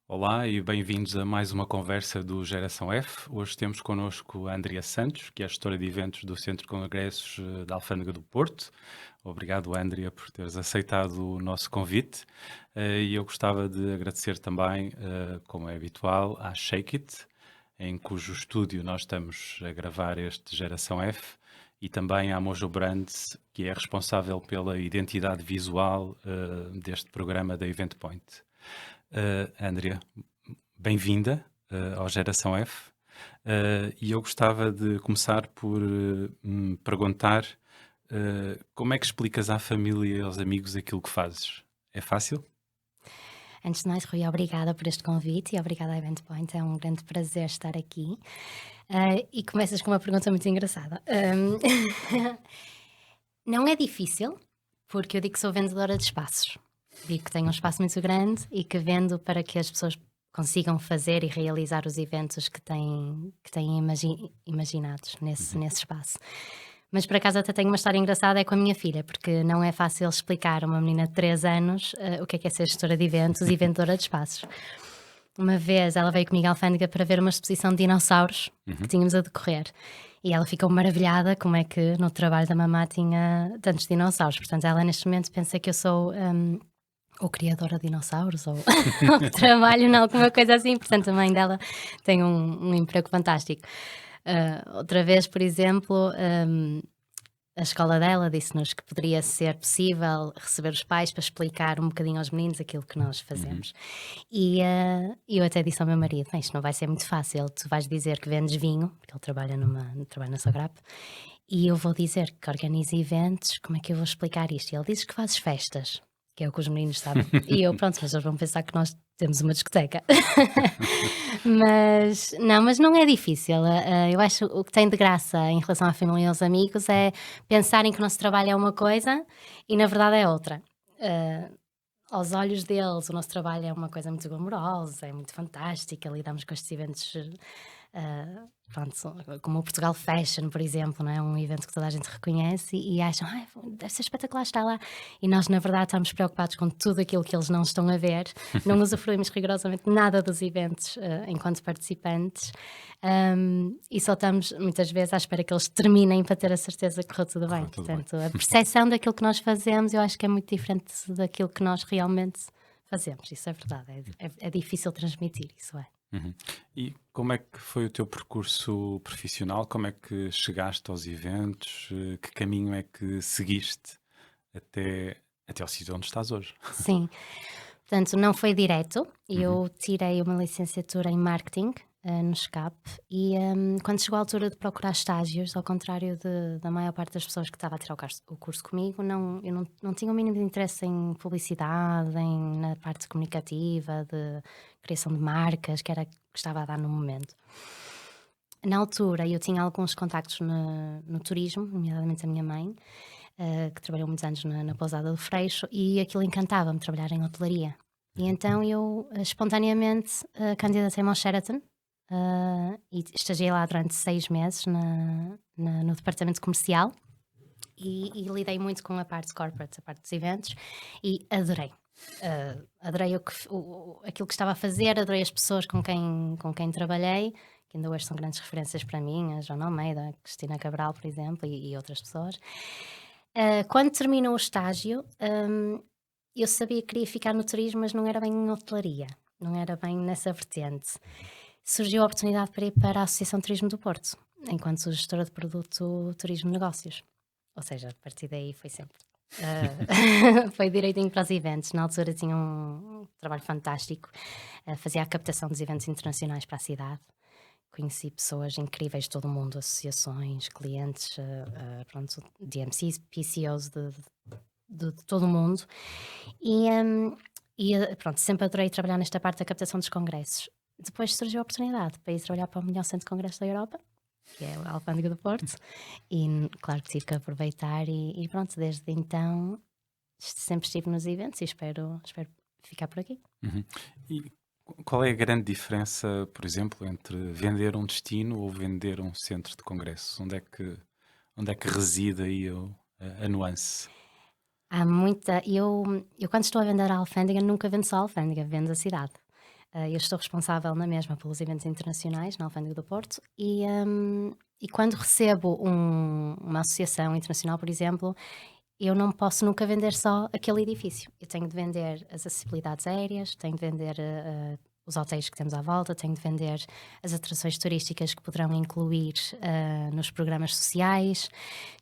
Olá e bem-vindos a mais uma conversa do Geração F. Hoje temos connosco a Andrea Santos, que é a gestora de eventos do Centro de Congressos da Alfândega do Porto. Obrigado, Andrea, por teres aceitado o nosso convite. E eu gostava de agradecer também, como é habitual, à Shake It, em cujo estúdio nós estamos a gravar este Geração F, e também à Mojo Brands, que é responsável pela identidade visual deste programa da Event Point. Andrea, bem-vinda ao Geração F. E eu gostava de começar por me perguntar como é que explicas à família e aos amigos aquilo que fazes? É fácil? Antes de mais, Rui, obrigada por este convite e obrigada à Event Point. É um grande prazer estar aqui. E começas com uma pergunta muito engraçada. Não é difícil, porque eu digo que sou vendedora de espaços. Digo que tenho um espaço muito grande e que vendo para que as pessoas consigam fazer e realizar os eventos que têm imaginados Uhum. nesse espaço. Mas por acaso até tenho uma história engraçada, é com a minha filha, porque não é fácil explicar a uma menina de 3 anos o que é ser gestora de eventos e vendedora de espaços. Uma vez ela veio comigo à Alfândega para ver uma exposição de dinossauros que Uhum. tínhamos a decorrer. E ela ficou maravilhada como é que no trabalho da mamá tinha tantos dinossauros. Portanto, ela neste momento pensa que eu sou ou criadora de dinossauros ou, ou trabalho em alguma coisa assim. Portanto, a mãe dela tem um emprego fantástico. Outra vez, por exemplo, a escola dela disse-nos que poderia ser possível receber os pais para explicar um bocadinho aos meninos aquilo que nós Uhum. fazemos. E eu até disse ao meu marido: "Bem, isto não vai ser muito fácil. Tu vais dizer que vendes vinho", porque ele trabalha na Sograp, "e eu vou dizer que organizo eventos. Como é que eu vou explicar isto?" E ele: "Dizes que fazes festas", que é o que os meninos sabem. E eu: "Pronto, mas eles vão pensar que nós temos uma discoteca." Mas não é difícil. Eu acho o que tem de graça em relação à família e aos amigos é pensarem que o nosso trabalho é uma coisa e na verdade é outra. Ah, Aos olhos deles, o nosso trabalho é uma coisa muito glamourosa, é muito fantástica, lidamos com estes eventos, pronto, como o Portugal Fashion, por exemplo, não é? Um evento que toda a gente reconhece e acham: "Ai, deve ser espetacular estar lá." E nós, na verdade, estamos preocupados com tudo aquilo que eles não estão a ver, não usufruímos rigorosamente nada dos eventos, enquanto participantes, e só estamos, muitas vezes, à espera que eles terminem para ter a certeza que correu tudo bem. Correu tudo bem. Portanto, a percepção daquilo que nós fazemos, eu acho que é muito diferente daquilo que nós realmente fazemos, isso é verdade, é difícil transmitir, isso é. Uhum. E como é que foi o teu percurso profissional? Como é que chegaste aos eventos? Que caminho é que seguiste até ao sítio onde estás hoje? Sim, portanto não foi direto, Uhum. eu tirei uma licenciatura em marketing, no SCAP e, quando chegou a altura de procurar estágios, ao contrário da maior parte das pessoas que estava a tirar o curso comigo, eu não tinha o mínimo de interesse em publicidade, na parte comunicativa, de criação de marcas, que era que estava a dar no momento. Na altura eu tinha alguns contactos no turismo, nomeadamente a minha mãe, que trabalhou muitos anos na pousada do Freixo, e aquilo encantava-me trabalhar em hotelaria. E Uhum. então eu, espontaneamente, candidatei-me ao Sheraton, e estagiei lá durante 6 meses no departamento comercial e lidei muito com a parte corporate, a parte dos eventos, e adorei. Adorei aquilo que estava a fazer, adorei as pessoas com quem trabalhei, que ainda hoje são grandes referências para mim, a Joana Almeida, a Cristina Cabral, por exemplo, e outras pessoas. Quando terminou o estágio, eu sabia que queria ficar no turismo, mas não era bem em hotelaria, não era bem nessa vertente. Surgiu a oportunidade para ir para a Associação de Turismo do Porto, enquanto gestora de produto Turismo Negócios. Ou seja, a partir daí foi sempre. Foi direitinho para os eventos. Na altura tinha um trabalho fantástico, fazia a captação dos eventos internacionais para a cidade. Conheci pessoas incríveis de todo o mundo, associações, clientes, pronto, DMCs, PCOs de todo o mundo. E, pronto, sempre adorei trabalhar nesta parte da captação dos congressos. Depois surgiu a oportunidade para ir trabalhar para o melhor centro de congressos da Europa, que é a Alfândega do Porto, e claro que tive que aproveitar e pronto, desde então sempre estive nos eventos e espero ficar por aqui. Uhum. E qual é a grande diferença, por exemplo, entre vender um destino ou vender um centro de congressos? Onde é que reside aí a nuance? Há muita eu quando estou a vender a alfândega, nunca vendo só a alfândega, vendo a cidade. Eu estou responsável na mesma pelos eventos internacionais na Alfândega do Porto e quando recebo uma associação internacional, por exemplo, eu não posso nunca vender só aquele edifício. Eu tenho de vender as acessibilidades aéreas, tenho de vender os hotéis que temos à volta, tenho de vender as atrações turísticas que poderão incluir nos programas sociais,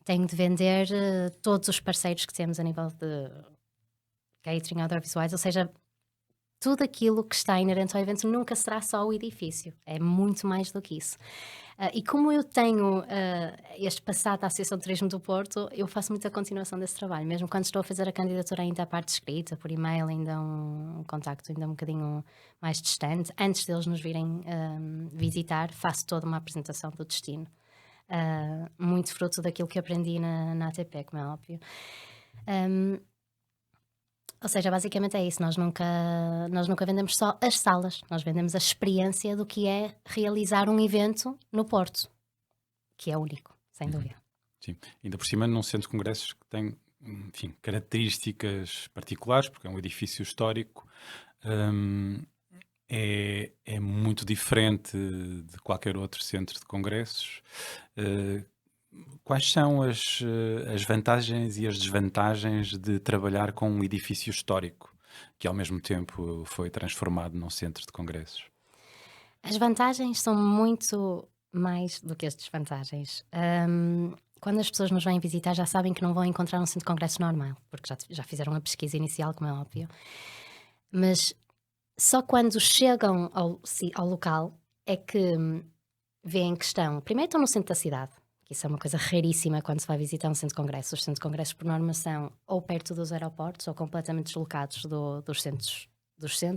tenho de vender todos os parceiros que temos a nível de catering, audiovisuais, ou seja, tudo aquilo que está inerente ao evento nunca será só o edifício, é muito mais do que isso. E como eu tenho este passado da Associação de Turismo do Porto, eu faço muita continuação desse trabalho, mesmo quando estou a fazer a candidatura ainda à parte escrita, por e-mail, ainda um contacto ainda um bocadinho mais distante, antes deles nos virem visitar, faço toda uma apresentação do destino. Muito fruto daquilo que aprendi na ATP, como é óbvio. Ou seja, basicamente é isso, nós nunca vendemos só as salas, nós vendemos a experiência do que é realizar um evento no Porto, que é único, sem dúvida. Sim, ainda por cima num centro de congressos que tem, enfim, características particulares, porque é um edifício histórico, hum, é muito diferente de qualquer outro centro de congressos. Quais são as vantagens e as desvantagens de trabalhar com um edifício histórico, que ao mesmo tempo foi transformado num centro de congressos? As vantagens são muito mais do que as desvantagens. Quando as pessoas nos vêm visitar já sabem que não vão encontrar um centro de congressos normal, porque já fizeram a pesquisa inicial, como é óbvio. Mas só quando chegam ao local é que veem que primeiro estão no centro da cidade, que isso é uma coisa raríssima quando se vai visitar um centro de congressos. Os centros de congressos, por norma, são ou perto dos aeroportos ou completamente deslocados dos centros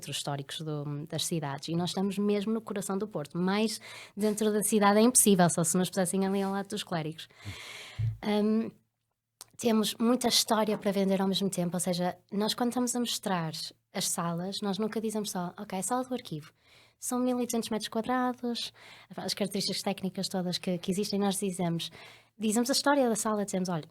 históricos das cidades. E nós estamos mesmo no coração do Porto. Mais dentro da cidade é impossível, só se nos pusessem ali ao lado dos clérigos. Temos muita história para vender ao mesmo tempo, ou seja, nós quando estamos a mostrar as salas, nós nunca dizemos só, ok, sala do arquivo. São 1200 metros quadrados, as características técnicas todas que existem, nós dizemos a história da sala, dizemos, olha,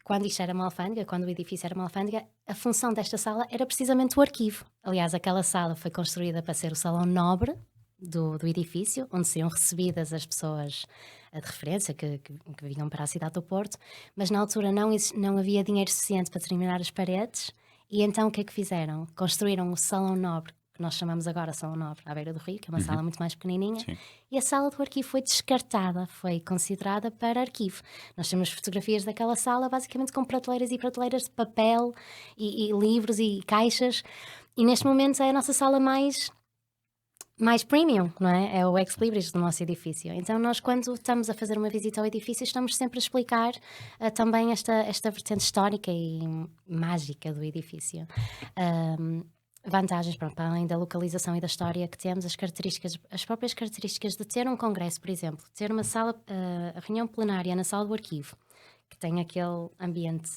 quando isto era uma alfândega, quando o edifício era uma alfândega, a função desta sala era precisamente o arquivo. Aliás, aquela sala foi construída para ser o salão nobre do edifício, onde seriam recebidas as pessoas de referência que vinham para a cidade do Porto, mas na altura não havia dinheiro suficiente para terminar as paredes, e então o que é que fizeram? Construíram o salão nobre, que nós chamamos agora Salão Nobre, à beira do rio, que é uma sala muito mais pequenininha, Sim. e a sala do arquivo foi descartada, foi considerada para arquivo. Nós temos fotografias daquela sala basicamente com prateleiras e prateleiras de papel e livros e caixas, e neste momento é a nossa sala mais premium, não é? É o ex-libris do nosso edifício. Então nós, quando estamos a fazer uma visita ao edifício, estamos sempre a explicar também esta vertente histórica e mágica do edifício. Vantagens, para além da localização e da história que temos, as próprias características de ter um congresso, por exemplo, ter uma sala, a reunião plenária na sala do arquivo, que tem aquele ambiente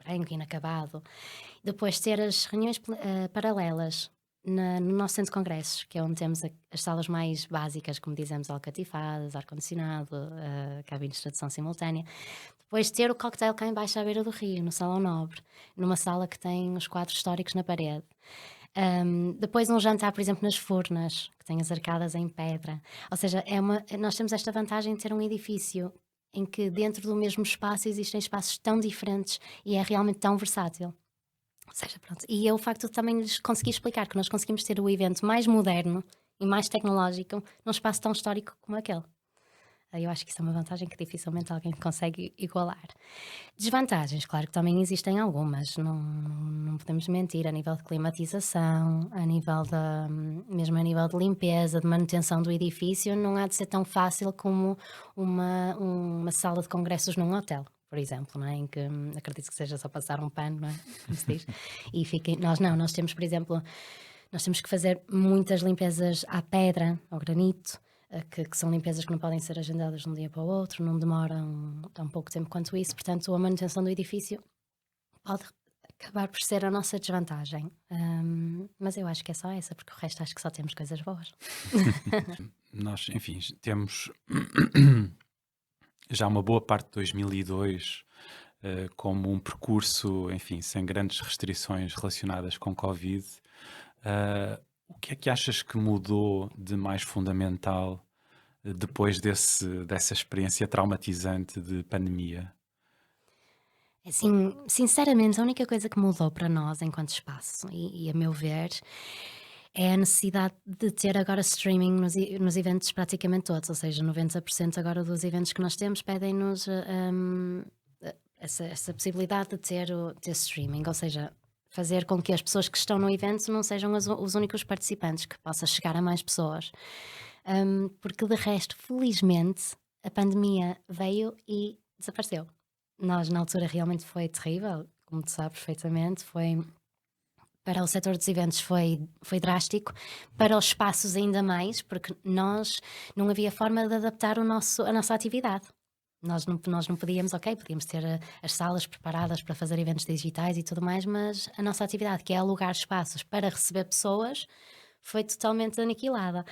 branco, inacabado. Depois ter as reuniões paralelas no nosso centro de congressos, que é onde temos as salas mais básicas, como dizemos, alcatifadas, ar-condicionado, cabines de tradução simultânea. Depois ter o cocktail cá embaixo à beira do rio, no Salão Nobre, numa sala que tem os quadros históricos na parede. Depois um jantar, por exemplo, nas Furnas, que tem as arcadas em pedra. Ou seja, nós temos esta vantagem de ter um edifício em que dentro do mesmo espaço existem espaços tão diferentes e é realmente tão versátil. Ou seja, pronto. E é o facto de também lhes conseguir explicar que nós conseguimos ter o evento mais moderno e mais tecnológico num espaço tão histórico como aquele. Eu acho que isso é uma vantagem que dificilmente alguém consegue igualar. Desvantagens, claro que também existem algumas, não podemos mentir, a nível de climatização, mesmo a nível de limpeza, de manutenção do edifício, não há de ser tão fácil como uma sala de congressos num hotel, por exemplo, não é? Em que acredito que seja só passar um pano, não é? Como se diz. E nós temos, por exemplo, nós temos que fazer muitas limpezas à pedra, ao granito, que são limpezas que não podem ser agendadas de um dia para o outro, não demoram tão pouco tempo quanto isso, portanto a manutenção do edifício pode acabar por ser a nossa desvantagem. Mas eu acho que é só essa, porque o resto acho que só temos coisas boas. Nós, enfim, temos já uma boa parte de 2002 como um percurso, enfim, sem grandes restrições relacionadas com Covid. O que é que achas que mudou de mais fundamental depois dessa experiência traumatizante de pandemia? Assim, sinceramente, a única coisa que mudou para nós enquanto espaço, e a meu ver, é a necessidade de ter agora streaming nos eventos praticamente todos, ou seja, 90% agora dos eventos que nós temos pedem-nos essa possibilidade de ter streaming, ou seja, fazer com que as pessoas que estão no evento não sejam os únicos participantes, que possa chegar a mais pessoas. Porque de resto, felizmente, a pandemia veio e desapareceu. Nós, na altura, realmente foi terrível, como tu sabes perfeitamente, foi para o setor dos eventos foi drástico, para os espaços ainda mais, porque nós não havia forma de adaptar a nossa atividade. Nós não podíamos, ok, podíamos ter as salas preparadas para fazer eventos digitais e tudo mais, mas a nossa atividade, que é alugar espaços para receber pessoas, foi totalmente aniquilada.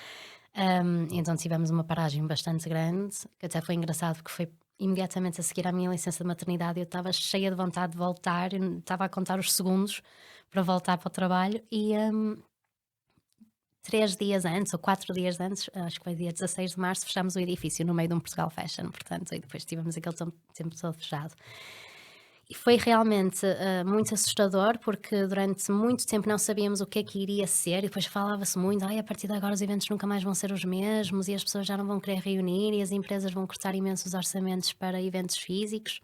Então tivemos uma paragem bastante grande, que até foi engraçado porque foi imediatamente a seguir à minha licença de maternidade. Eu estava cheia de vontade de voltar, eu estava a contar os segundos para voltar para o trabalho e 3 dias antes ou 4 dias antes, acho que foi dia 16 de março, fechámos o edifício no meio de um Portugal Fashion, portanto, e depois tivemos aquele tempo todo fechado. E foi realmente muito assustador, porque durante muito tempo não sabíamos o que é que iria ser, e depois falava-se muito, ai, a partir de agora os eventos nunca mais vão ser os mesmos, e as pessoas já não vão querer reunir, e as empresas vão cortar imensos orçamentos para eventos físicos.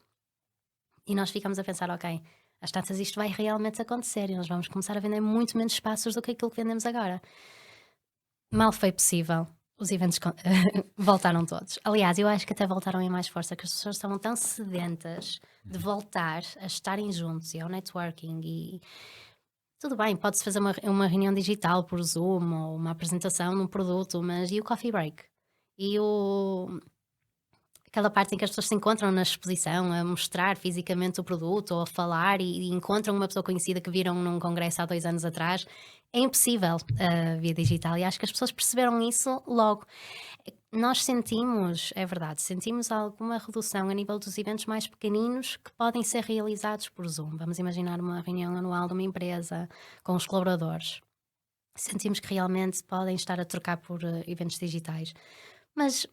E nós ficamos a pensar, ok, às tantas isto vai realmente acontecer, e nós vamos começar a vender muito menos espaços do que aquilo que vendemos agora. Mal foi possível. Os eventos voltaram todos. Aliás, eu acho que até voltaram em mais força, que as pessoas estavam tão sedentas de voltar a estarem juntos e ao networking. E tudo bem, pode-se fazer uma reunião digital por Zoom ou uma apresentação num produto, mas e o coffee break? E aquela parte em que as pessoas se encontram na exposição a mostrar fisicamente o produto ou a falar e encontram uma pessoa conhecida que viram num congresso há 2 anos atrás, é impossível via digital, e acho que as pessoas perceberam isso logo. Nós sentimos, é verdade, sentimos alguma redução a nível dos eventos mais pequeninos que podem ser realizados por Zoom. Vamos imaginar uma reunião anual de uma empresa com os colaboradores. Sentimos que realmente podem estar a trocar por eventos digitais. Mas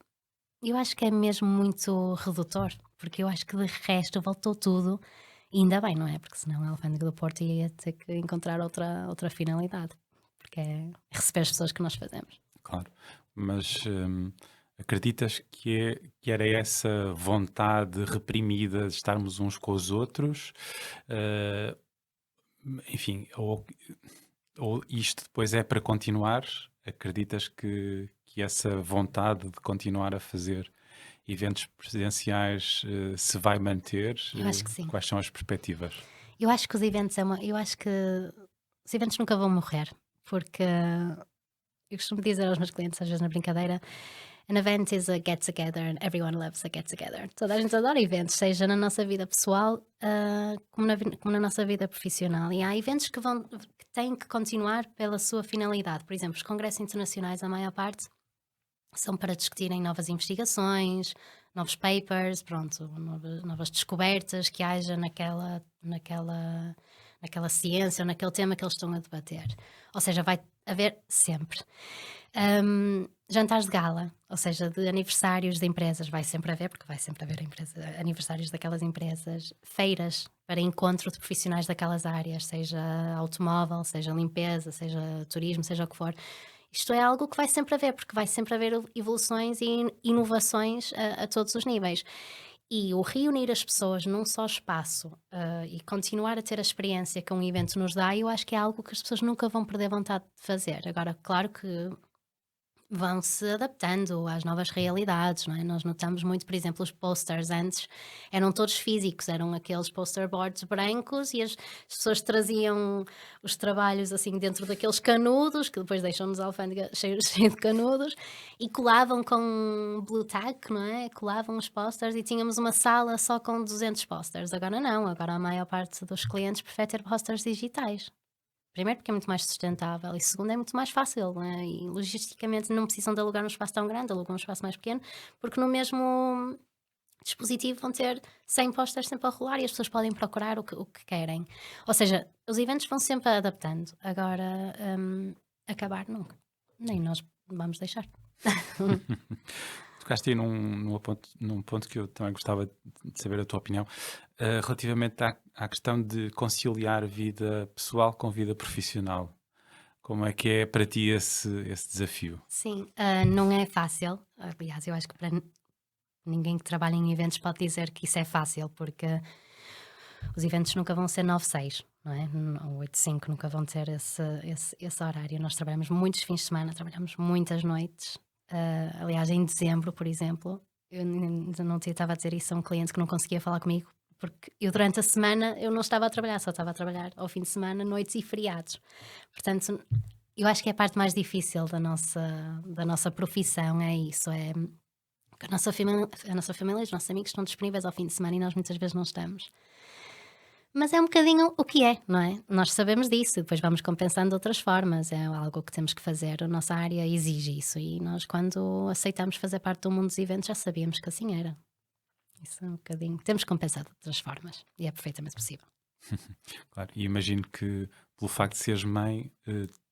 eu acho que é mesmo muito redutor, porque eu acho que de resto voltou tudo, e ainda bem, não é? Porque senão a Alfândega do Porto ia ter que encontrar outra finalidade, porque é receber as pessoas que nós fazemos. Claro. Mas acreditas que era essa vontade reprimida de estarmos uns com os outros? eh, Enfim, ou isto depois é para continuar? Acreditas que essa vontade de continuar a fazer eventos presidenciais se vai manter? Eu acho que sim. Quais são as perspectivas? Eu acho que os eventos eu acho que os eventos nunca vão morrer, porque eu costumo dizer aos meus clientes, às vezes na brincadeira, an event is a get together and everyone loves a get together. Toda a gente adora eventos, seja na nossa vida pessoal, como na nossa vida profissional. E há eventos que têm que continuar pela sua finalidade. Por exemplo, os congressos internacionais, a maior parte, são para discutirem novas investigações, novos papers, pronto, novas descobertas que haja naquela ciência ou naquele tema que eles estão a debater. Ou seja, vai haver sempre. Jantares de gala, ou seja, de aniversários de empresas, vai sempre haver, porque vai sempre haver aniversários daquelas empresas. Feiras para encontro de profissionais daquelas áreas, seja automóvel, seja limpeza, seja turismo, seja o que for. Isto é algo que vai sempre haver, porque vai sempre haver evoluções e inovações a todos os níveis. E o reunir as pessoas num só espaço, e continuar a ter a experiência que um evento nos dá, eu acho que é algo que as pessoas nunca vão perder vontade de fazer. Agora, claro que vão se adaptando às novas realidades, não é? Nós notamos muito, por exemplo, os posters antes eram todos físicos, eram aqueles poster boards brancos, e as pessoas traziam os trabalhos assim dentro daqueles canudos, que depois deixam-nos a alfândega cheio de canudos, e colavam com blue tack, não é? Colavam os posters e tínhamos uma sala só com 200 posters. Agora não, agora a maior parte dos clientes prefere ter posters digitais. Primeiro porque é muito mais sustentável, e segundo é muito mais fácil, não é? E logisticamente não precisam de alugar um espaço tão grande, alugam um espaço mais pequeno, porque no mesmo dispositivo vão ter 100 posters sempre a rolar, e as pessoas podem procurar o que querem. Ou seja, os eventos vão sempre adaptando. Agora, acabar nunca. Nem nós vamos deixar. Tocaste aí num ponto que eu também gostava de saber a tua opinião, relativamente à questão de conciliar vida pessoal com vida profissional. Como é que é para ti esse desafio? Sim, não é fácil. Aliás, eu acho que para ninguém que trabalha em eventos pode dizer que isso é fácil, porque os eventos nunca vão ser 9-6, não é? Ou 8-5, nunca vão ter esse horário. Nós trabalhamos muitos fins de semana, trabalhamos muitas noites. Aliás, em dezembro, por exemplo, eu ainda não estava a dizer isso a um cliente que não conseguia falar comigo, porque eu durante a semana eu não estava a trabalhar, só estava a trabalhar ao fim de semana, noites e feriados. Portanto, eu acho que é a parte mais difícil da nossa profissão, é isso, é que a nossa família, os nossos amigos estão disponíveis ao fim de semana e nós muitas vezes não estamos. Mas é um bocadinho o que é, não é? Nós sabemos disso e depois vamos compensando de outras formas. É algo que temos que fazer, a nossa área exige isso e nós, quando aceitamos fazer parte do mundo dos eventos, já sabíamos que assim era. Isso é um bocadinho. Temos que compensar de outras formas e é perfeitamente possível. Claro, e imagino que pelo facto de seres mãe,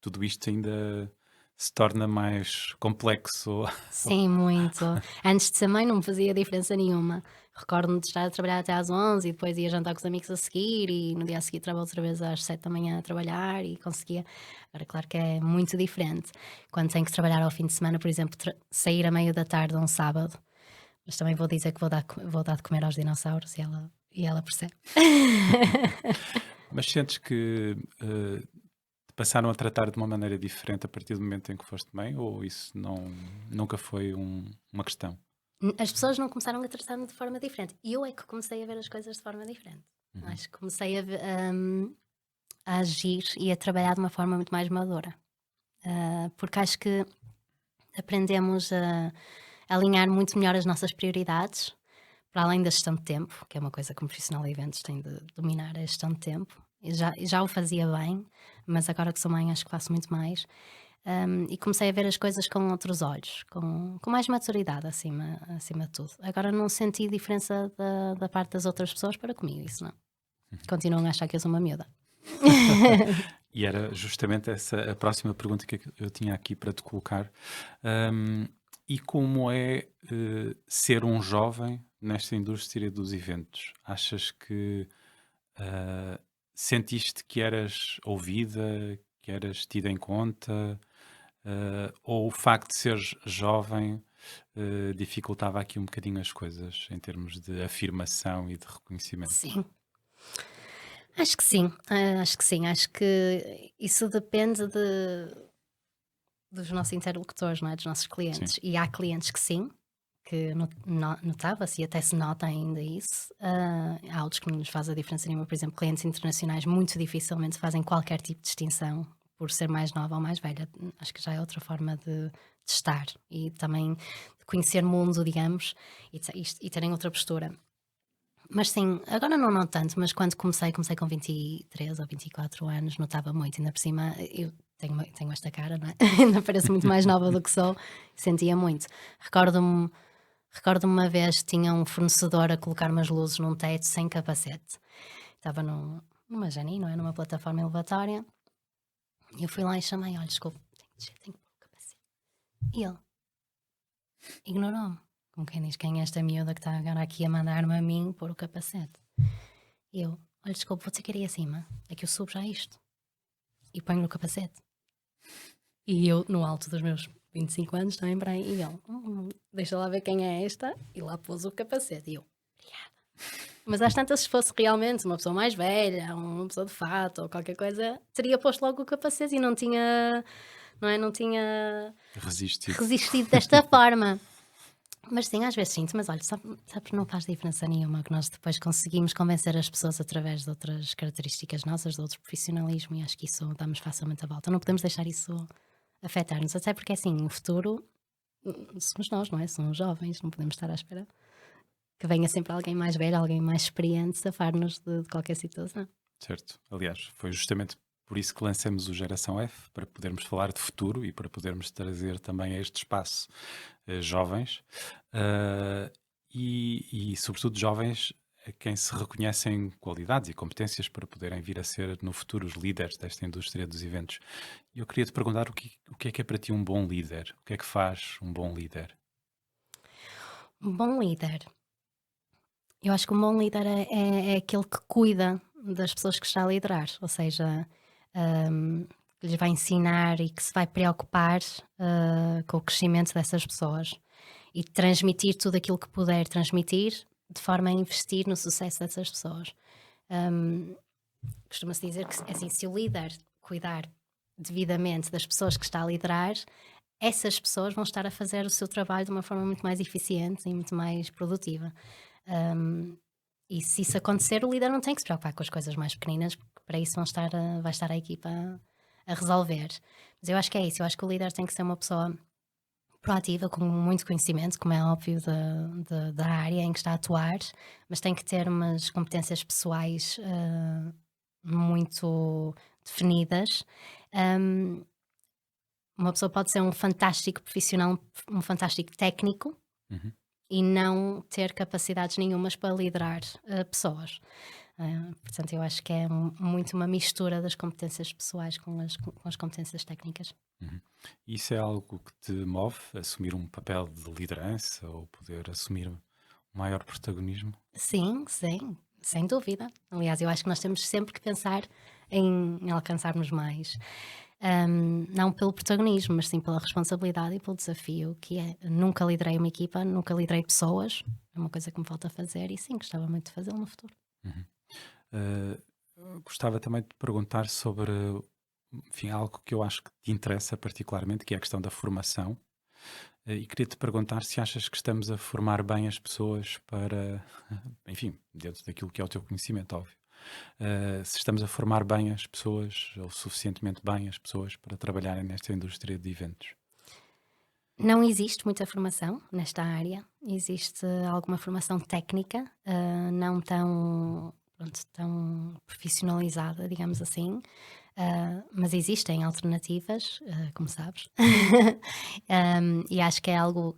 tudo isto ainda se torna mais complexo. Sim, muito. Antes de ser mãe não me fazia diferença nenhuma. Recordo-me de estar a trabalhar até às 11 e depois ia jantar com os amigos a seguir e no dia a seguir estava outra vez às 7 da manhã a trabalhar e conseguia. Agora, claro que é muito diferente. Quando tenho que trabalhar ao fim de semana, por exemplo, sair a meio da tarde um sábado, mas também vou dizer que vou dar de comer aos dinossauros e ela percebe. Mas sentes que te passaram a tratar de uma maneira diferente a partir do momento em que foste mãe, ou isso nunca foi uma questão? As pessoas não começaram a tratar-me de forma diferente. Eu é que comecei a ver as coisas de forma diferente. Uhum. Acho que comecei a agir e a trabalhar de uma forma muito mais madura. Porque acho que aprendemos a alinhar muito melhor as nossas prioridades, para além da gestão de tempo, que é uma coisa que um profissional de eventos tem de dominar, a gestão de tempo. Eu já o fazia bem, mas agora que sou mãe acho que faço muito mais. E comecei a ver as coisas com outros olhos, com mais maturidade acima de tudo. Agora não senti diferença da parte das outras pessoas para comigo, isso não. Continuam a achar que eu sou uma miúda. E era justamente essa a próxima pergunta que eu tinha aqui para te colocar. E como é ser um jovem nesta indústria dos eventos? Achas que ah, sentiste que eras ouvida, que eras tida em conta, ou o facto de seres jovem dificultava aqui um bocadinho as coisas em termos de afirmação e de reconhecimento? Sim, acho que sim, acho que sim. Acho que isso depende dos nossos interlocutores, não é? Dos nossos Sim. clientes. E há clientes que sim, que notava-se e até se nota ainda isso. Há outros que não nos faz a diferença nenhuma. Por exemplo, clientes internacionais muito dificilmente fazem qualquer tipo de distinção por ser mais nova ou mais velha. Acho que já é outra forma de estar e também de conhecer mundo, digamos, e terem outra postura. Mas sim, agora não noto tanto, mas quando comecei com 23 ou 24 anos, notava muito, ainda por cima eu tenho esta cara, não é? Ainda pareço muito mais nova do que sou, sentia muito. Recordo-me recordo-me uma vez que tinha um fornecedor a colocar umas luzes num teto sem capacete. Estava numa Jani, não é? Numa plataforma elevatória. E eu fui lá e chamei, olha, desculpe, tenho que pôr o capacete. E ele ignorou-me. Como quem diz, quem é esta miúda que está agora aqui a mandar-me a mim pôr o capacete? E eu, olha, desculpe, vou ter que ir aí acima. É que eu subo já isto. E ponho-lhe o capacete. E eu, no alto dos meus 25 anos, também para aí. E ele, deixa lá ver quem é esta. E lá pôs o capacete. E eu, obrigada. Mas às tantas, se fosse realmente uma pessoa mais velha, uma pessoa de fato ou qualquer coisa, teria posto logo o capacete e não tinha, não é? Não tinha Resistido. resistido desta forma. Mas sim, às vezes sinto, mas olha, sabes, não faz diferença nenhuma que nós depois conseguimos convencer as pessoas através de outras características nossas, de outro profissionalismo, e acho que isso damos facilmente a volta. Não podemos deixar isso afetar-nos, até porque assim, o futuro somos nós, não é? Somos jovens, não podemos estar à espera que venha sempre alguém mais velho, alguém mais experiente, safar-nos de qualquer situação. Certo. Aliás, foi justamente por isso que lançamos o Geração F, para podermos falar de futuro e para podermos trazer também a este espaço jovens, e sobretudo jovens a quem se reconhecem qualidades e competências para poderem vir a ser no futuro os líderes desta indústria dos eventos. E eu queria te perguntar o que é para ti um bom líder? O que é que faz um bom líder? Um bom líder. Eu acho que um bom líder é aquele que cuida das pessoas que está a liderar, ou seja, que lhes vai ensinar e que se vai preocupar com o crescimento dessas pessoas e transmitir tudo aquilo que puder transmitir de forma a investir no sucesso dessas pessoas. Hum, Costuma-se dizer que assim, se o líder cuidar devidamente das pessoas que está a liderar, essas pessoas vão estar a fazer o seu trabalho de uma forma muito mais eficiente e muito mais produtiva. Um, e se isso acontecer, o líder não tem que se preocupar com as coisas mais pequeninas, porque para isso vai estar a equipa a resolver. Mas eu acho que é isso, eu acho que o líder tem que ser uma pessoa proativa, com muito conhecimento, como é óbvio, da área em que está a atuar, mas tem que ter umas competências pessoais muito definidas. Um, uma pessoa pode ser um fantástico profissional, um fantástico técnico, Uhum. e não ter capacidades nenhumas para liderar pessoas. Portanto, eu acho que é muito uma mistura das competências pessoais com as competências técnicas. Uhum. Isso é algo que te move, assumir um papel de liderança ou poder assumir um maior protagonismo? Sim, sim, sem dúvida. Aliás, eu acho que nós temos sempre que pensar em alcançarmos mais. Não pelo protagonismo, mas sim pela responsabilidade e pelo desafio que é. Nunca liderei uma equipa, nunca liderei pessoas, é uma coisa que me falta fazer e sim, gostava muito de fazê-lo no futuro. Uhum. Eh, Gostava também de perguntar sobre, enfim, algo que eu acho que te interessa particularmente, que é a questão da formação. E queria te perguntar se achas que estamos a formar bem as pessoas para, enfim, dentro daquilo que é o teu conhecimento, óbvio. Se estamos a formar bem as pessoas, ou suficientemente bem as pessoas para trabalharem nesta indústria de eventos. Não existe muita formação nesta área, existe alguma formação técnica, não tão, pronto, tão profissionalizada, digamos assim, mas existem alternativas, como sabes, e acho que é algo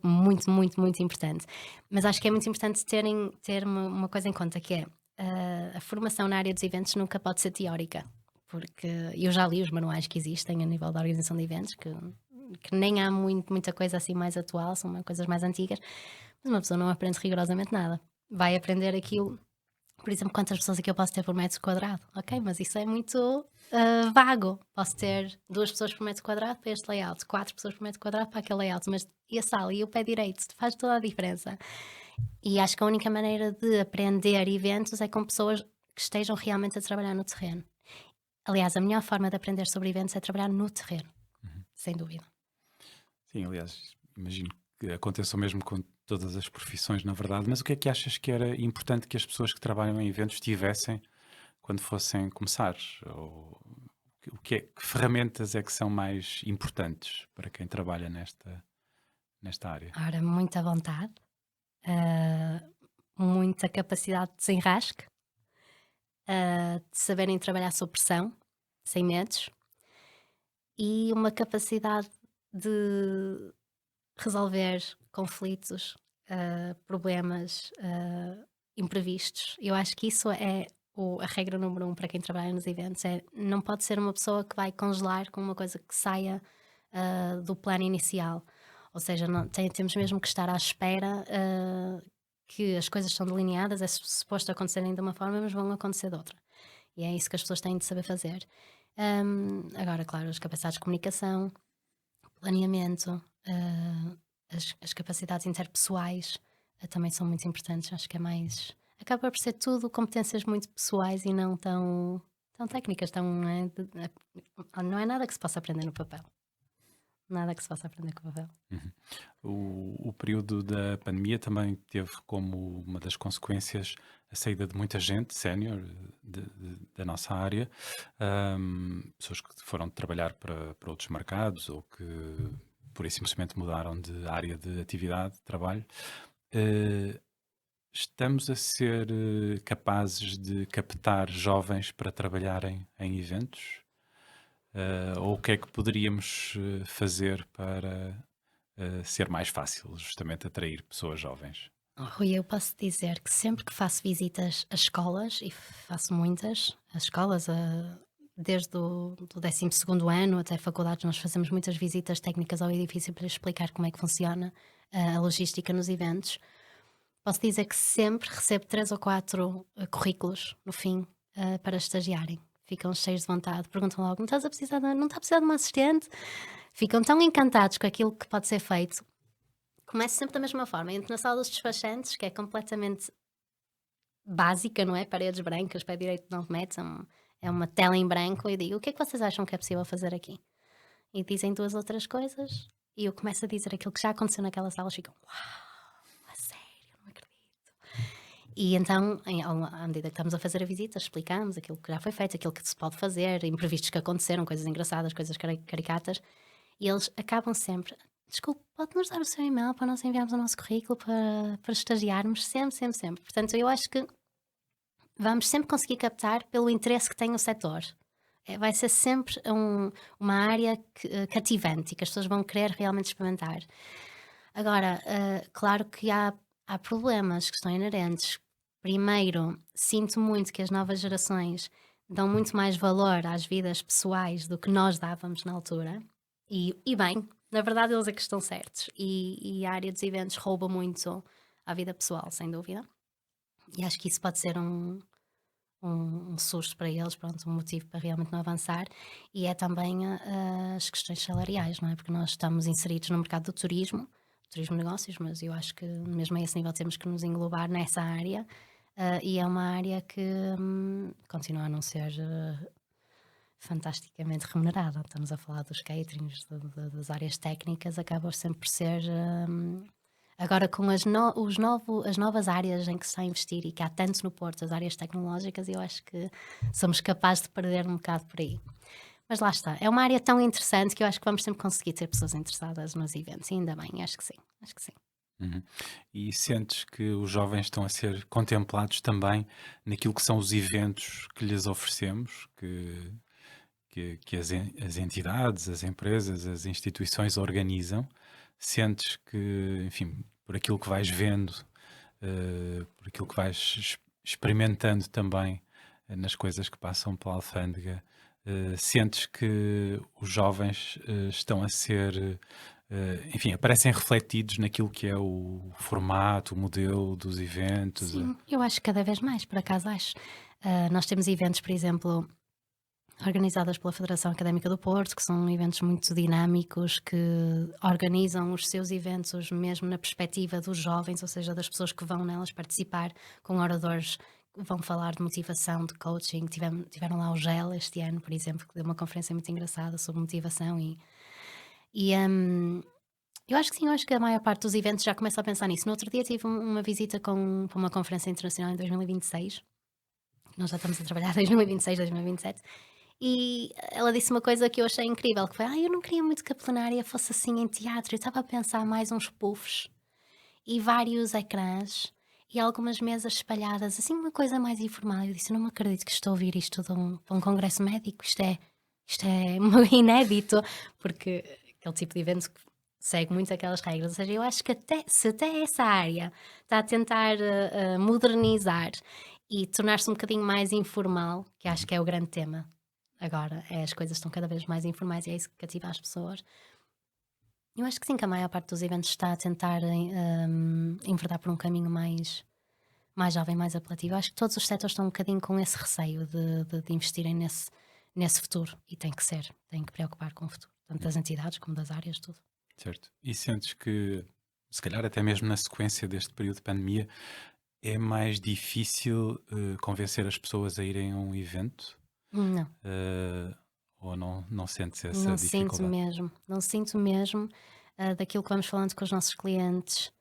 muito, muito, muito importante. Mas acho que é muito importante ter uma coisa em conta que é a formação na área dos eventos nunca pode ser teórica, porque eu já li os manuais que existem a nível da organização de eventos, que nem há muita coisa assim mais atual, são coisas mais antigas, mas uma pessoa não aprende rigorosamente nada. Vai aprender aquilo, por exemplo, quantas pessoas é que eu posso ter por metro quadrado? Ok, mas isso é muito vago. Posso ter 2 pessoas por metro quadrado para este layout, 4 pessoas por metro quadrado para aquele layout, mas e a sala e o pé direito faz toda a diferença. E acho que a única maneira de aprender eventos é com pessoas que estejam realmente a trabalhar no terreno. Aliás, a melhor forma de aprender sobre eventos é trabalhar no terreno, Uhum. sem dúvida. Sim, aliás, imagino que aconteça o mesmo com todas as profissões, na verdade, mas o que é que achas que era importante que as pessoas que trabalham em eventos tivessem quando fossem começar? Ou que ferramentas é que são mais importantes para quem trabalha nesta área? Ora, muita vontade, ah, muita capacidade de desenrasque, de saberem trabalhar sob pressão, sem medos, e uma capacidade de resolver conflitos, problemas imprevistos. Eu acho que isso é a regra número um para quem trabalha nos eventos, é não pode ser uma pessoa que vai congelar com uma coisa que saia do plano inicial. Ou seja, temos mesmo que estar à espera que as coisas são delineadas, é suposto acontecerem de uma forma, mas vão acontecer de outra. E é isso que as pessoas têm de saber fazer. Agora, claro, as capacidades de comunicação, planeamento, as capacidades interpessoais também são muito importantes. Acho que é mais. Acaba por ser tudo competências muito pessoais e não tão técnicas, não é, não é nada que se possa aprender no papel. Nada que se possa aprender com o papel. Uhum. O período da pandemia também teve como uma das consequências a saída de muita gente sénior da nossa área, pessoas que foram trabalhar para outros mercados ou que por isso simplesmente mudaram de área de atividade, de trabalho. Eh, Estamos a ser capazes de captar jovens para trabalharem em eventos? Ou o que é que poderíamos fazer para ser mais fácil justamente atrair pessoas jovens? Rui, eu posso dizer que sempre que faço visitas a escolas, e faço muitas, as escolas, desde o do 12º ano até faculdades, nós fazemos muitas visitas técnicas ao edifício para explicar como é que funciona a logística nos eventos. Posso dizer que sempre recebo 3 ou 4 currículos no fim, para estagiarem. Ficam cheios de vontade, perguntam logo: não está a precisar de uma assistente?" Ficam tão encantados com aquilo que pode ser feito. Começo sempre da mesma forma, entro na sala dos despachantes, que é completamente básica, não é? Paredes brancas, pé direito 9 metros, é uma tela em branco, e digo: "O que é que vocês acham que é possível fazer aqui?" E dizem 2 outras coisas, e eu começo a dizer aquilo que já aconteceu naquela sala, eles ficam: "Uau, a sério? Não acredito." E então, à medida que estamos a fazer a visita, explicamos aquilo que já foi feito, aquilo que se pode fazer, imprevistos que aconteceram, coisas engraçadas, coisas caricatas, e eles acabam sempre: "Desculpe, pode-nos dar o seu e-mail para nós enviarmos o nosso currículo para estagiarmos?" Sempre, sempre, sempre. Portanto, eu acho que vamos sempre conseguir captar pelo interesse que tem o setor. Vai ser sempre uma área cativante e que as pessoas vão querer realmente experimentar. Agora, claro que há problemas que estão inerentes. Primeiro, sinto muito que as novas gerações dão muito mais valor às vidas pessoais do que nós dávamos na altura. E bem, na verdade eles é que estão certos. E a área dos eventos rouba muito à vida pessoal, sem dúvida. E acho que isso pode ser um susto para eles, pronto, um motivo para realmente não avançar. E é também as questões salariais, não é? Porque nós estamos inseridos no mercado do turismo de negócios, mas eu acho que mesmo a esse nível temos que nos englobar nessa área. E é uma área que continua a não ser fantasticamente remunerada. Estamos a falar dos caterings, das áreas técnicas, acaba sempre por ser. Agora, com as novas áreas em que se está a investir e que há tanto no Porto, as áreas tecnológicas, eu acho que somos capazes de perder um bocado por aí. Mas lá está, é uma área tão interessante que eu acho que vamos sempre conseguir ter pessoas interessadas nos eventos, e ainda bem, acho que sim, acho que sim. Uhum. E sentes que os jovens estão a ser contemplados também naquilo que são os eventos que lhes oferecemos, que as entidades, as empresas, as instituições organizam? Sentes que, enfim, por aquilo que vais vendo, por aquilo que vais experimentando também nas coisas que passam pela alfândega, sentes que os jovens estão a ser, enfim, aparecem refletidos naquilo que é o formato, o modelo dos eventos? Sim, eu acho que cada vez mais, por acaso acho. Nós temos eventos, por exemplo, organizadas pela Federação Académica do Porto, que são eventos muito dinâmicos, que organizam os seus eventos mesmo na perspectiva dos jovens, ou seja, das pessoas que vão nelas participar, com oradores que vão falar de motivação, de coaching. Tiveram lá o GEL este ano, por exemplo, que deu uma conferência muito engraçada sobre motivação e eu acho que sim, eu acho que a maior parte dos eventos já começa a pensar nisso. No outro dia tive uma visita para uma conferência internacional em 2026. Nós já estamos a trabalhar 2026, 2027. E ela disse uma coisa que eu achei incrível, que foi: eu não queria muito que a plenária fosse assim em teatro, eu estava a pensar mais uns puffs e vários ecrãs e algumas mesas espalhadas, assim uma coisa mais informal." Eu disse: "Eu não me acredito que estou a ouvir isto para um congresso médico, isto é inédito." Porque aquele tipo de evento que segue muito aquelas regras, ou seja, eu acho que se até essa área está a tentar modernizar e tornar-se um bocadinho mais informal, que acho que é o grande tema agora, as coisas estão cada vez mais informais e é isso que cativa as pessoas. Eu acho que sim, que a maior parte dos eventos está a tentar enverdar por um caminho mais jovem, mais apelativo. Acho que todos os setores estão um bocadinho com esse receio de investirem nesse futuro, e tem que ser, tem que preocupar com o futuro, tanto das entidades como das áreas, tudo. Certo. E sentes que, se calhar até mesmo na sequência deste período de pandemia, é mais difícil convencer as pessoas a irem a um evento? Não, Eh, ou não sentes essa não sinto dificuldade? mesmo, não sinto mesmo. Daquilo que vamos falando com os nossos clientes,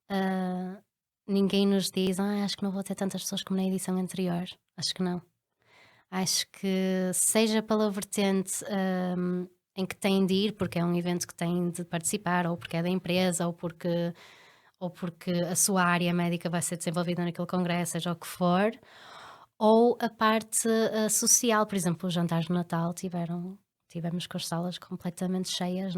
ah, ninguém nos diz: acho que não vou ter tantas pessoas como na edição anterior. Acho que não. Acho que seja pela vertente, em que têm de ir, porque é um evento que têm de participar, ou porque é da empresa, ou porque a sua área médica vai ser desenvolvida naquele congresso, seja o que for, ou a parte, social. Por exemplo, os jantares de Natal tivemos com as salas completamente cheias,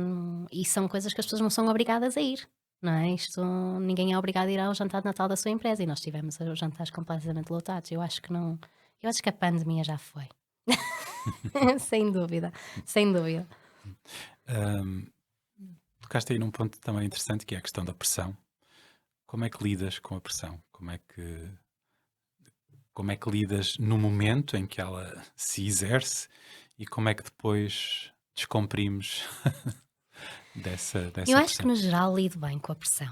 e são coisas que as pessoas não são obrigadas a ir. não é? Isto, ninguém é obrigado a ir ao jantar de Natal da sua empresa e nós tivemos os jantares completamente lotados. Eu acho que não, eu acho que a pandemia já foi. Sem dúvida, sem dúvida. Ahm, Tocaste aí num ponto também interessante que é a questão da pressão. Como é que lidas com a pressão? Como é que lidas no momento em que ela se exerce e como é que depois descomprimes dessa, Eu dessa acho que pressão? no geral lido bem com a pressão.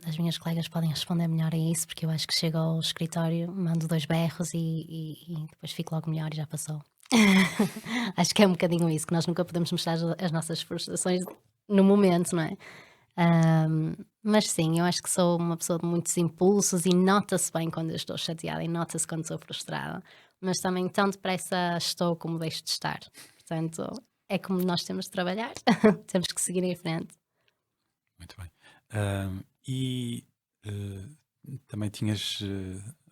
As minhas colegas podem responder melhor a isso, porque eu acho que chego ao escritório, mando 2 berros e depois fico logo melhor e já passou. Acho que é um bocadinho isso, que nós nunca podemos mostrar as nossas frustrações no momento, não é? Mas sim, eu acho que sou uma pessoa de muitos impulsos e nota-se bem quando eu estou chateada e nota-se quando estou frustrada, mas também tão depressa estou como deixo de estar. Portanto, é como nós temos de trabalhar, temos que seguir em frente. Muito bem. E também tinhas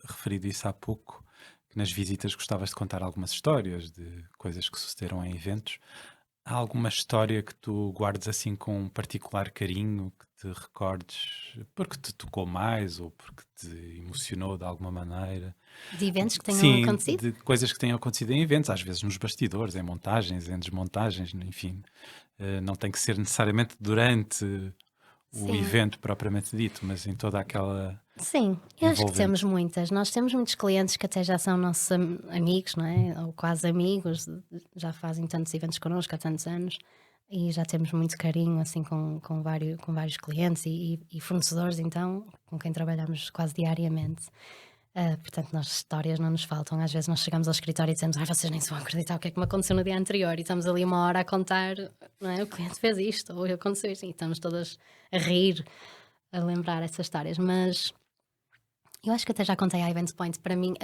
referido isso há pouco, que nas visitas gostavas de contar algumas histórias de coisas que sucederam em eventos. Há alguma história que tu guardes assim com um particular carinho, que te recordes porque te tocou mais ou porque te emocionou de alguma maneira? De eventos que tenham Sim, acontecido? de coisas que tenham acontecido em eventos, às vezes nos bastidores, em montagens, em desmontagens, enfim. Não tem que ser necessariamente durante o Sim, evento propriamente dito, mas em toda aquela sim, eu acho que temos envolvente. muitas. Nós temos muitos clientes que até já são nossos amigos, não é? Ou quase amigos, já fazem tantos eventos connosco há tantos anos e já temos muito carinho assim com vários clientes e fornecedores, então, com quem trabalhamos quase diariamente. Portanto, nós histórias não nos faltam. Às vezes nós chegamos ao escritório e dizemos: Ai, vocês nem se vão acreditar o que é que me aconteceu no dia anterior. E estamos ali uma hora a contar, não é? O cliente fez isto, ou aconteceu isto, e estamos todas a rir, a lembrar essas histórias. Mas eu acho que até já contei à Event Point. Para mim,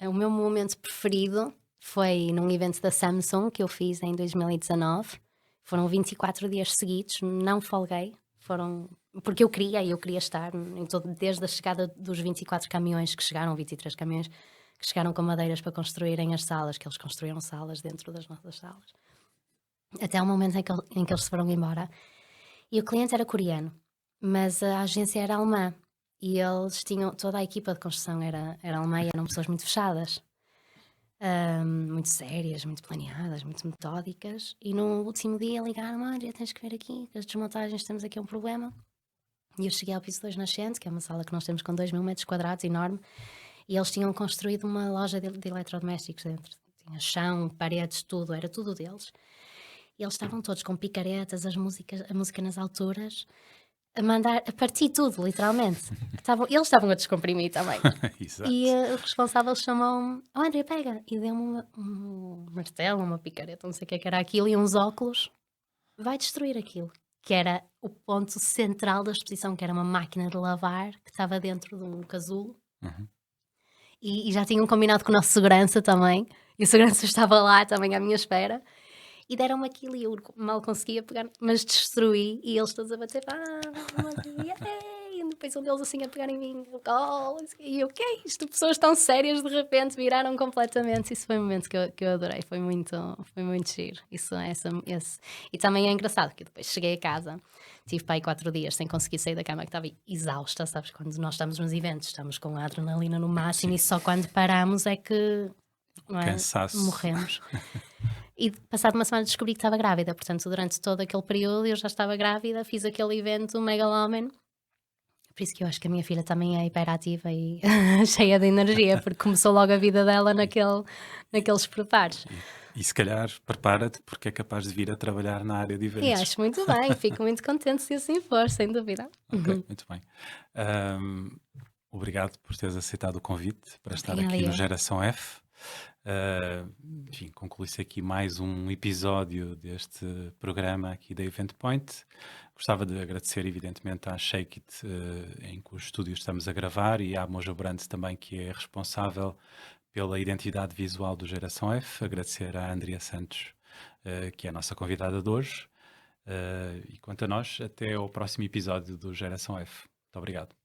o meu momento preferido foi num evento da Samsung que eu fiz em 2019. Foram 24 dias seguidos, não folguei. Foram porque eu queria estar desde a chegada dos 24 caminhões que chegaram, 23 caminhões que chegaram com madeiras para construírem as salas, que eles construíram salas dentro das nossas salas, até o momento em que eles se foram embora. E o cliente era coreano, mas a agência era alemã. E eles tinham, toda a equipa de construção era alemã e eram pessoas muito fechadas, muito sérias, muito planeadas, muito metódicas. E no último dia ligaram: Andrea, tens que ver aqui, que as desmontagens temos aqui um problema. E eu cheguei ao piso 2 nascente, que é uma sala que nós temos com 2.000 metros quadrados, enorme, e eles tinham construído uma loja de eletrodomésticos dentro. Tinha chão, paredes, tudo, era tudo deles. E eles estavam todos com picaretas, a música nas alturas, a mandar, a partir tudo, literalmente. Eles estavam a descomprimir também. E Exato. o responsável chamou-me: Oh, André, pega! E deu-me um martelo, uma picareta, não sei o que era aquilo, e uns óculos. Vai destruir aquilo. Que era o ponto central da exposição, que era uma máquina de lavar que estava dentro de um casulo. Uhum. E já tinham combinado com o nosso segurança também. E o segurança estava lá também à minha espera. E deram-me aquilo e eu mal conseguia pegar, mas destruí e eles todos a bater palmas, e depois um deles assim a pegar em mim, oh, e eu, o que é isto? Pessoas tão sérias de repente viraram completamente. Isso foi um momento que eu adorei, foi muito giro. Esse. E também é engraçado que eu depois cheguei a casa, tive para aí 4 dias sem conseguir sair da cama, que estava exausta, sabes? Quando nós estamos nos eventos, estamos com a adrenalina no máximo Sim, e só quando paramos é que, não é, cansaço. morremos. E passado uma semana descobri que estava grávida, portanto, durante todo aquele período eu já estava grávida, fiz aquele evento megaloman. Por isso que eu acho que a minha filha também é hiperativa e cheia de energia, porque começou logo a vida dela naqueles preparos. E se calhar prepara-te porque é capaz de vir a trabalhar na área de E eventos. acho muito bem, fico muito contente se assim for, sem dúvida. Ok, muito bem. Ahm, Obrigado por teres aceitado o convite para estar Obrigada aqui no eu. Geração F. Ah, Enfim, conclui-se aqui mais um episódio deste programa aqui da Event Point. Gostava de agradecer, evidentemente, à Shake It, em cujo estúdio estamos a gravar, e à Mojo Brands também, que é responsável pela identidade visual do Geração F. Agradecer à Andrea Santos, que é a nossa convidada de hoje. E quanto a nós, até ao próximo episódio do Geração F. Muito obrigado.